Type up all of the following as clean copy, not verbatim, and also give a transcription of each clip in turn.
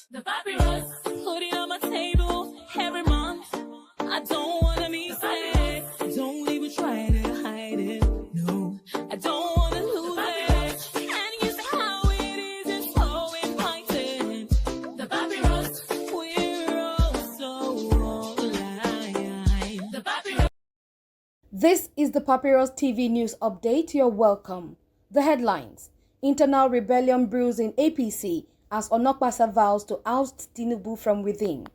The papyrus, putting on my table every month. I don't wanna be sad. Don't even try to hide it. No, I don't wanna lose it. And you see how it is, it's so inviting. The papyrus, we're all so alive. The papyrus. This is the Papyrus TV News Update. You're welcome. The headlines: Internal rebellion brews in APC as Onokpasa vows to oust Tinubu from within.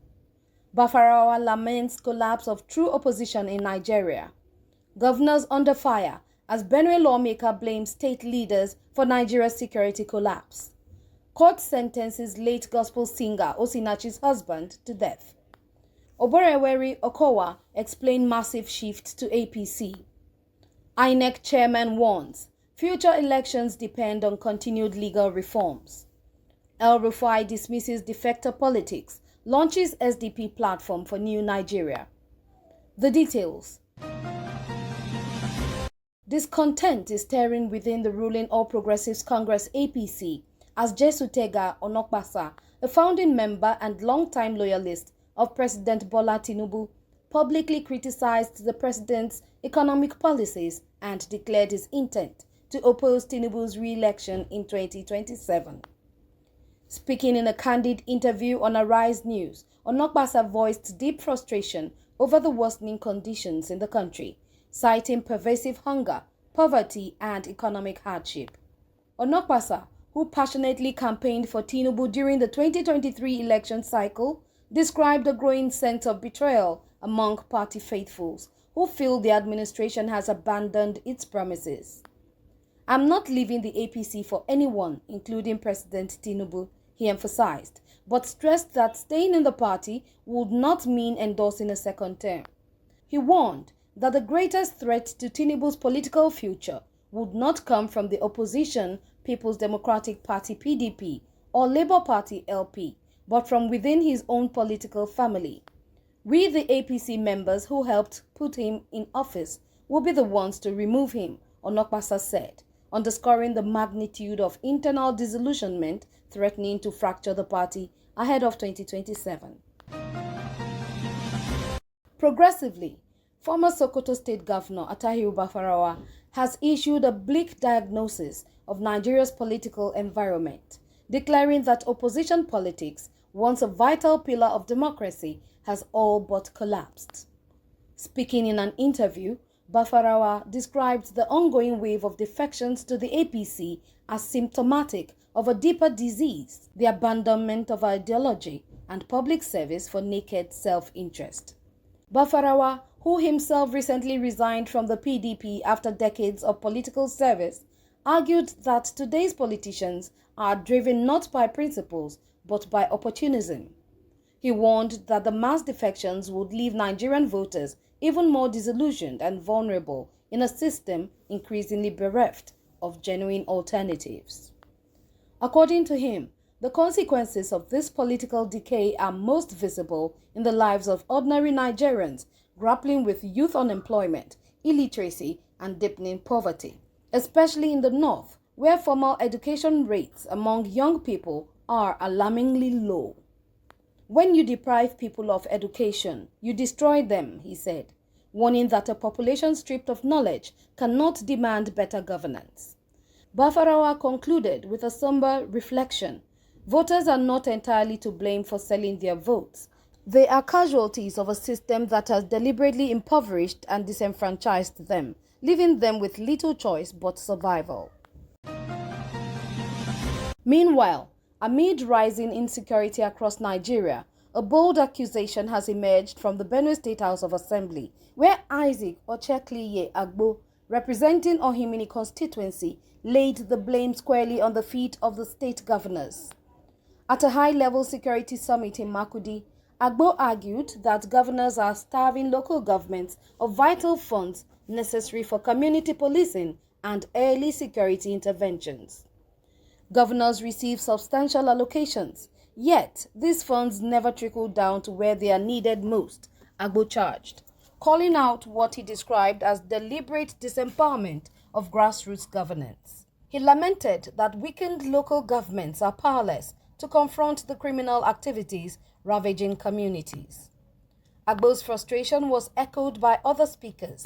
Bafarawa laments collapse of true opposition in Nigeria. Governors under fire as Benue lawmaker blames state leaders for Nigeria's security collapse. Court sentences late gospel singer Osinachi's husband to death. Oboreweri Okowa explained massive shift to APC. INEC chairman warns future elections depend on continued legal reforms. El Rufai dismisses defector politics, launches SDP platform for new Nigeria. The details. Discontent is stirring within the ruling All Progressives Congress APC as Jesutega Onokpasa, a founding member and longtime loyalist of President Bola Tinubu, publicly criticized the president's economic policies and declared his intent to oppose Tinubu's re-election in 2027. Speaking in a candid interview on Arise News, Onokpasa voiced deep frustration over the worsening conditions in the country, citing pervasive hunger, poverty, and economic hardship. Onokpasa, who passionately campaigned for Tinubu during the 2023 election cycle, described a growing sense of betrayal among party faithfuls who feel the administration has abandoned its promises. "I'm not leaving the APC for anyone, including President Tinubu," he emphasized, but stressed that staying in the party would not mean endorsing a second term. He warned that the greatest threat to Tinubu's political future would not come from the opposition People's Democratic Party (PDP) or Labour Party (LP), but from within his own political family. "We, the APC members who helped put him in office, will be the ones to remove him," Onokpasa said, underscoring the magnitude of internal disillusionment threatening to fracture the party ahead of 2027. Progressively, former Sokoto State Governor Attahiru Bafarawa has issued a bleak diagnosis of Nigeria's political environment, declaring that opposition politics, once a vital pillar of democracy, has all but collapsed. Speaking in an interview, Bafarawa described the ongoing wave of defections to the APC as symptomatic of a deeper disease, the abandonment of ideology and public service for naked self-interest. Bafarawa, who himself recently resigned from the PDP after decades of political service, argued that today's politicians are driven not by principles but by opportunism. He warned that the mass defections would leave Nigerian voters even more disillusioned and vulnerable in a system increasingly bereft of genuine alternatives. According to him, the consequences of this political decay are most visible in the lives of ordinary Nigerians grappling with youth unemployment, illiteracy, and deepening poverty, especially in the north, where formal education rates among young people are alarmingly low. "When you deprive people of education, you destroy them," he said, warning that a population stripped of knowledge cannot demand better governance. Bafarawa concluded with a somber reflection: voters are not entirely to blame for selling their votes. They are casualties of a system that has deliberately impoverished and disenfranchised them, leaving them with little choice but survival. Meanwhile, amid rising insecurity across Nigeria, a bold accusation has emerged from the Benue State House of Assembly, where Isaac Ochekliye Agbo, representing Ohimini constituency, laid the blame squarely on the feet of the state governors. At a high-level security summit in Makudi, Agbo argued that governors are starving local governments of vital funds necessary for community policing and early security interventions. Governors receive substantial allocations, yet these funds never trickle down to where they are needed most, Agbo charged, calling out what he described as deliberate disempowerment of grassroots governance. He lamented that weakened local governments are powerless to confront the criminal activities ravaging communities. Agbo's frustration was echoed by other speakers.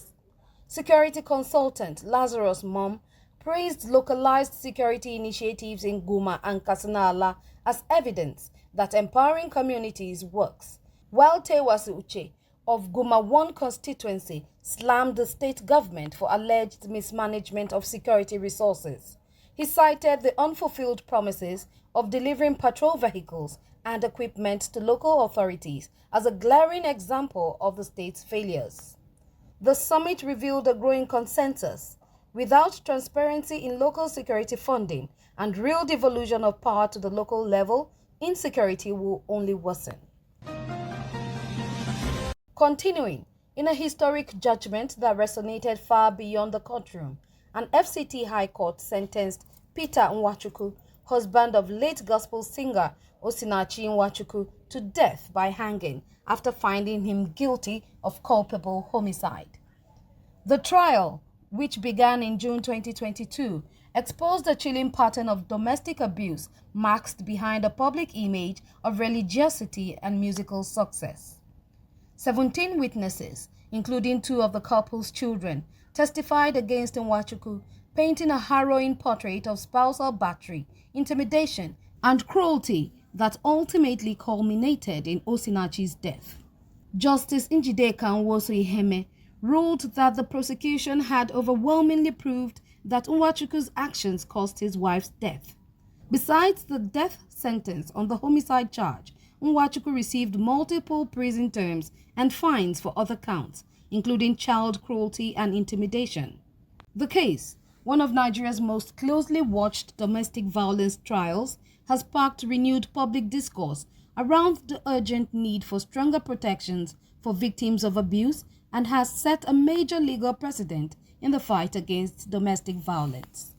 Security consultant Lazarus Mom praised localized security initiatives in Guma and Katsina as evidence that empowering communities works, while Tewasi Uche of Guma 1 constituency slammed the state government for alleged mismanagement of security resources. He cited the unfulfilled promises of delivering patrol vehicles and equipment to local authorities as a glaring example of the state's failures. The summit revealed a growing consensus. Without transparency in local security funding and real devolution of power to the local level, insecurity will only worsen. Continuing, in a historic judgment that resonated far beyond the courtroom, an FCT High Court sentenced Peter Nwachukwu, husband of late gospel singer Osinachi Nwachukwu, to death by hanging after finding him guilty of culpable homicide. The trial, which began in June 2022, exposed a chilling pattern of domestic abuse masked behind a public image of religiosity and musical success. 17 witnesses, including 2 of the couple's children, testified against Nwachukwu, painting a harrowing portrait of spousal battery, intimidation, and cruelty that ultimately culminated in Osinachi's death. Justice Njideka Nwosu-Iheme ruled that the prosecution had overwhelmingly proved that Nwachukwu's actions caused his wife's death. Besides the death sentence on the homicide charge, Nwachukwu received multiple prison terms and fines for other counts, including child cruelty and intimidation. The case, one of Nigeria's most closely watched domestic violence trials, has sparked renewed public discourse around the urgent need for stronger protections for victims of abuse and has set a major legal precedent in the fight against domestic violence.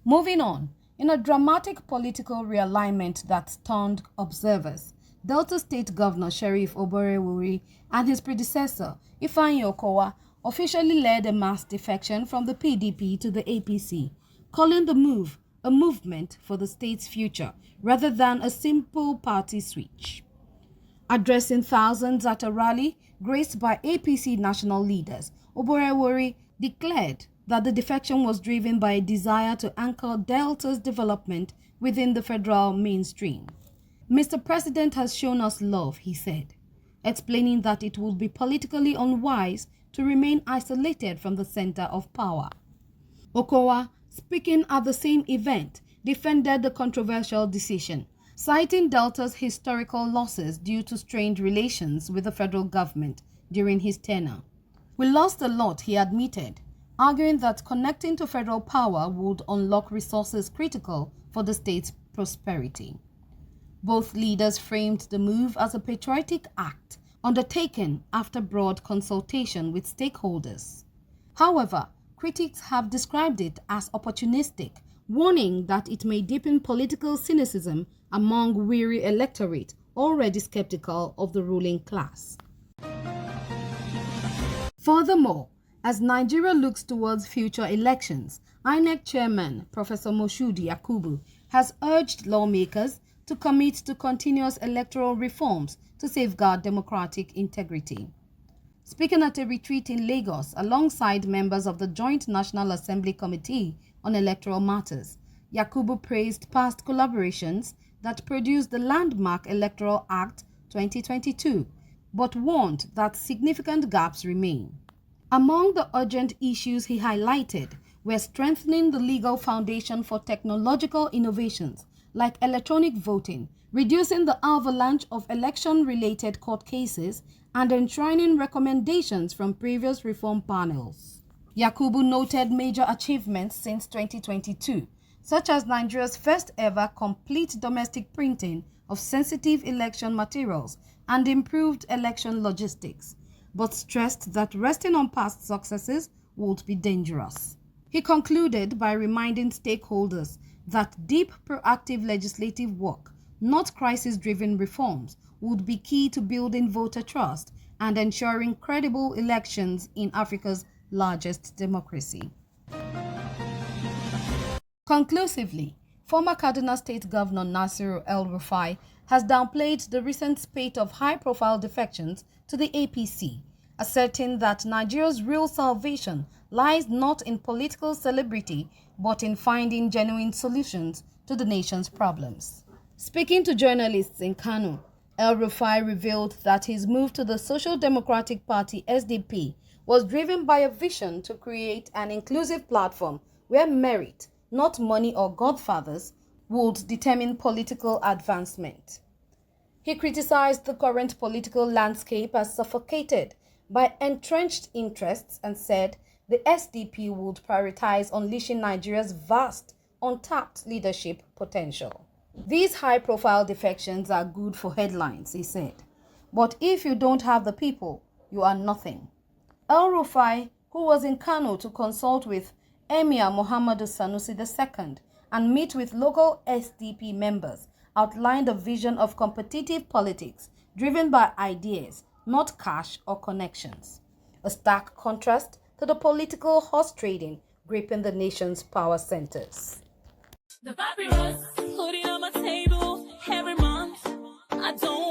Moving on, in a dramatic political realignment that stunned observers, Delta State Governor Sheriff Oborevwori and his predecessor, Ifeanyi Okowa, officially led a mass defection from the PDP to the APC, calling the move a movement for the state's future rather than a simple party switch. Addressing thousands at a rally graced by APC national leaders, Oborevwori declared that the defection was driven by a desire to anchor Delta's development within the federal mainstream. Mr. President has shown us love, he said, explaining that it would be politically unwise to remain isolated from the center of power. Okowa, speaking at the same event, defended the controversial decision, citing Delta's historical losses due to strained relations with the federal government during his tenure. We lost a lot, he admitted, arguing that connecting to federal power would unlock resources critical for the state's prosperity. Both leaders framed the move as a patriotic act undertaken after broad consultation with stakeholders. However, critics have described it as opportunistic, warning that it may deepen political cynicism among weary electorate already skeptical of the ruling class. Furthermore, as Nigeria looks towards future elections, INEC Chairman Professor Moshood Yakubu has urged lawmakers to commit to continuous electoral reforms to safeguard democratic integrity. Speaking at a retreat in Lagos alongside members of the Joint National Assembly Committee on Electoral Matters, Yakubu praised past collaborations that produced the landmark Electoral Act 2022, but warned that significant gaps remain. Among the urgent issues he highlighted were strengthening the legal foundation for technological innovations like electronic voting, reducing the avalanche of election-related court cases, and enshrining recommendations from previous reform panels. Yakubu noted major achievements since 2022, such as Nigeria's first ever complete domestic printing of sensitive election materials and improved election logistics, but stressed that resting on past successes would be dangerous. He concluded by reminding stakeholders that deep proactive legislative work, not crisis-driven reforms, would be key to building voter trust and ensuring credible elections in Africa's largest democracy. Conclusively, Former Kaduna State Governor Nasiru El-Rufai has downplayed the recent spate of high-profile defections to the APC, asserting that Nigeria's real salvation lies not in political celebrity but in finding genuine solutions to the nation's problems. Speaking to journalists in Kano, El-Rufai revealed that his move to the Social Democratic Party (SDP) was driven by a vision to create an inclusive platform where merit, not money or godfathers, would determine political advancement. He criticized the current political landscape as suffocated by entrenched interests and said the SDP would prioritize unleashing Nigeria's vast, untapped leadership potential. These high-profile defections are good for headlines, he said. But if you don't have the people, you are nothing. El-Rufai, who was in Kano to consult with Emir Muhammadu Sanusi II and meet with local SDP members, outlined a vision of competitive politics driven by ideas, not cash or connections. A stark contrast to the political horse trading gripping the nation's power centers. The papyrus, put it on my table every month. I don't